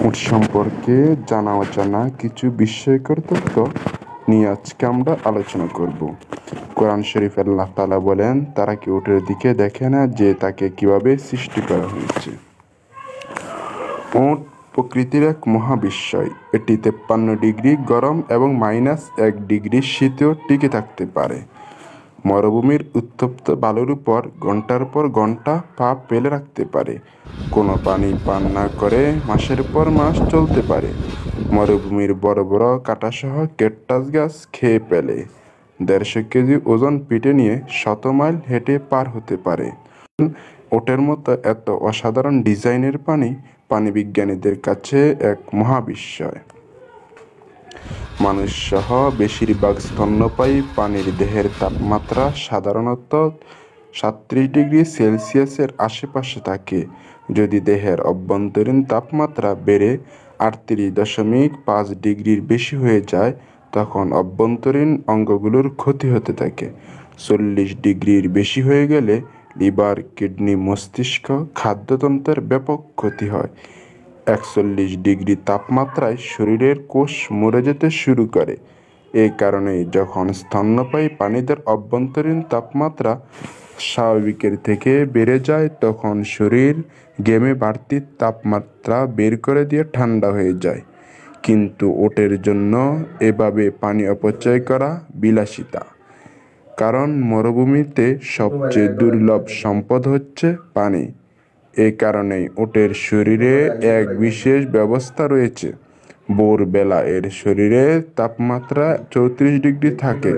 উট সম্পর্কে জানা অজানা কিছু বিস্ময়কর তথ্য নিয়ে আজকে আমরা আলোচনা করব। কোরআন শরীফে আল্লাহ তাআলা বলেন, তারা কি উটের দিকে দেখে না যে তাকে কিভাবে সৃষ্টি করা হয়েছে। উট প্রকৃতির এক মহাবিস্ময়। এটি 53 ডিগ্রি গরম এবং -1 ডিগ্রি শীতেও টিকে থাকতে পারে। মরুভূমির উত্তপ্ত বালুর উপর ঘন্টার পর ঘন্টা পা ফেলে রাখতে পারে। কোনো পানি পান না করে মাসের পর মাস চলতে পারে। মরুভূমির বড় বড় কাঁটাসহ ক্যাকটাস গাছ খেয়ে ফেলে। 150 কেজি ওজন পিঠে নিয়ে 100 মাইল হেঁটে পার হতে পারে। ওটের মতো এত অসাধারণ ডিজাইনের প্রাণীবিজ্ঞানীদের কাছে এক মহাবিস্ময়। মানুষসহ বেশিরভাগ স্তন্যপায়ী প্রাণীর দেহের তাপমাত্রা সাধারণত 37 ডিগ্রি সেলসিয়াসের আশেপাশে থাকে। যদি দেহের অভ্যন্তরীণ তাপমাত্রা বেড়ে 38.5 ডিগ্রির বেশি হয়ে যায়, তখন অভ্যন্তরীণ অঙ্গগুলোর ক্ষতি হতে থাকে। 40 ডিগ্রির বেশি হয়ে গেলে লিভার, কিডনি, মস্তিষ্ক, খাদ্যতন্ত্রের ব্যাপক ক্ষতি হয়। 41 ডিগ্রি তাপমাত্রায় শরীরের কোষ মরে যেতে শুরু করে। এই কারণেই যখন স্তন্যপায়ী প্রাণীদের অভ্যন্তরীণ তাপমাত্রা স্বাভাবিকের থেকে বেড়ে যায়, তখন শরীর ঘেমে বাড়তি তাপমাত্রা বের করে দিয়ে ঠান্ডা হয়ে যায়। কিন্তু ওটের জন্য এভাবে পানি অপচয় করা বিলাসিতা। কারণ মরুভূমিতে সবচেয়ে দুর্লভ সম্পদ হচ্ছে পানি। এই কারণেই ওটের শরীরে এক বিশেষ ব্যবস্থা রয়েছে। ভোরবেলা এর শরীরে তাপমাত্রা 34 ডিগ্রি থাকে।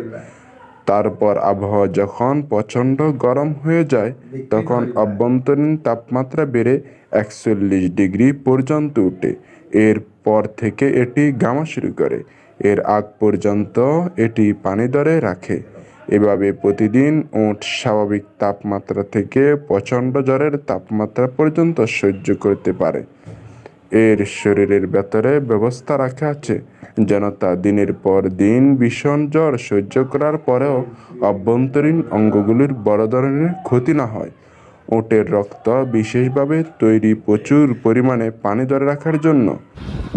তারপর আবহাওয়া যখন প্রচণ্ড গরম হয়ে যায়, তখন অভ্যন্তরীণ তাপমাত্রা বেড়ে 41 ডিগ্রি পর্যন্ত ওঠে। এর পর থেকে এটি ঘামা শুরু করে। এর আগ পর্যন্ত এটি পানি ধরে রাখে। এভাবে প্রতিদিন উট স্বাভাবিক তাপমাত্রা থেকে প্রচণ্ড জ্বরের তাপমাত্রা পর্যন্ত সহ্য করতে পারে। এর শরীরের ভেতরে ব্যবস্থা রাখা আছে যেন তা দিনের পর দিন ভীষণ জ্বর সহ্য করার পরেও অভ্যন্তরীণ অঙ্গগুলির বড় ধরনের ক্ষতি না হয়। উটের রক্ত বিশেষভাবে তৈরি প্রচুর পরিমাণে পানি ধরে রাখার জন্য।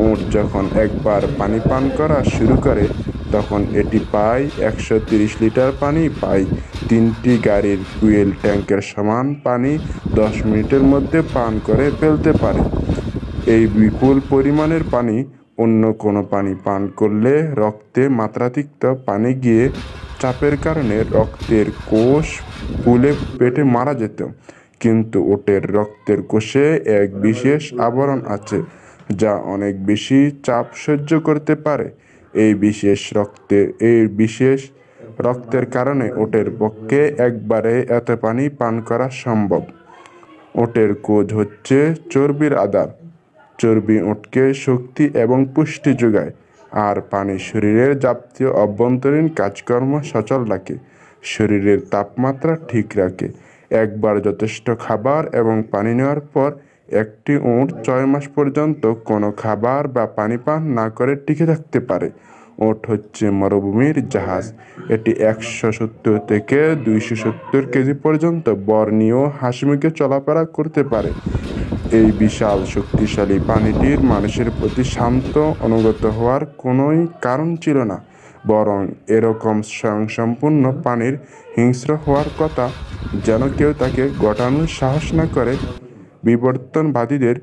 উট যখন একবার পানি পান করা শুরু করে, তখন এটি প্রায় 130 লিটার পানি পায়। 3টি গাড়ির ফুয়েল ট্যাঙ্কের সমান পানি 10 মিনিটের মধ্যে পান করে ফেলতে পারে। এই বিপুল পরিমাণের পানি অন্য কোনো পানি পান করলে রক্তে মাত্রাতিরিক্ত পানি গিয়ে চাপের কারণে রক্তের কোষ ফুলে পেটে মারা যেত। কিন্তু ওটের রক্তের কোষে এক বিশেষ আবরণ আছে যা অনেক বেশি চাপ সহ্য করতে পারে। এই বিশেষ রক্তের কারণে ওটের পক্ষে একবারে এত পানি পান করা সম্ভব। ওটের কোষ হচ্ছে চর্বির আধার। চর্বি উটকে শক্তি এবং পুষ্টি যোগায়, আর পানি শরীরের যাবতীয় অভ্যন্তরীণ কাজকর্ম সচল রাখে, শরীরের তাপমাত্রা ঠিক রাখে। একবার যথেষ্ট খাবার এবং পানি নেওয়ার পর একটি উট 6 মাস পর্যন্ত কোনো খাবার বা পানি পান না করে টিকে থাকতে পারে। উট হচ্ছে মরুভূমির জাহাজ। এটি 170 থেকে 270 কেজি পর্যন্ত বর নিয়েও হাসিমুখে চলাফেরা করতে পারে। এই বিশাল শক্তিশালী প্রাণীটির মানুষের প্রতি শান্ত অনুগত হওয়ার কোনোই কারণ ছিল না, বরং এরকম স্বয়ংসম্পূর্ণ প্রাণীর হিংস্র হওয়ার কথা যেন কেউ তাকে ঘটানোর সাহস না করে। বিবর্তনবাদীদের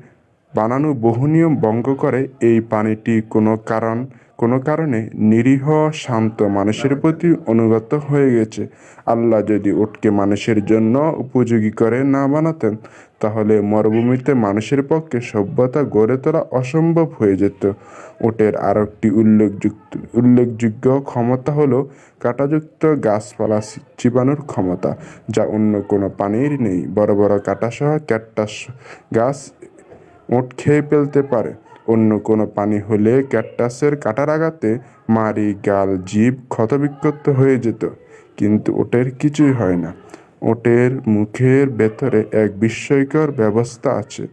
বানানো বহু নিয়ম ভঙ্গ করে এই প্রাণীটি কোনো কারণে নিরীহ শান্ত মানুষের প্রতি অনুগত হয়ে গেছে। আল্লাহ যদি উটকে মানুষের জন্য উপযোগী করে না বানাতেন, তাহলে মরুভূমিতে মানুষের পক্ষে সভ্যতা গড়ে তোলা অসম্ভব হয়ে যেত। উটের আরেকটি উল্লেখযোগ্য ক্ষমতা হলো কাঁটাযুক্ত গাছপালা চিবানোর ক্ষমতা, যা অন্য কোনো প্রাণীর নেই। বড় বড় কাঁটাসহ ক্যাকটাস গাছ উট খেয়ে ফেলতে পারে। অন্য কোনো প্রাণী হলে ক্যাকটাসের কাঁটার আঘাতে মাড়ি, গাল, জিভ ক্ষতবিক্ষত হয়ে যেত, কিন্তু ওটের কিছুই হয় না। ওটের মুখের ভেতরে এক বিস্ময়কর ব্যবস্থা আছে।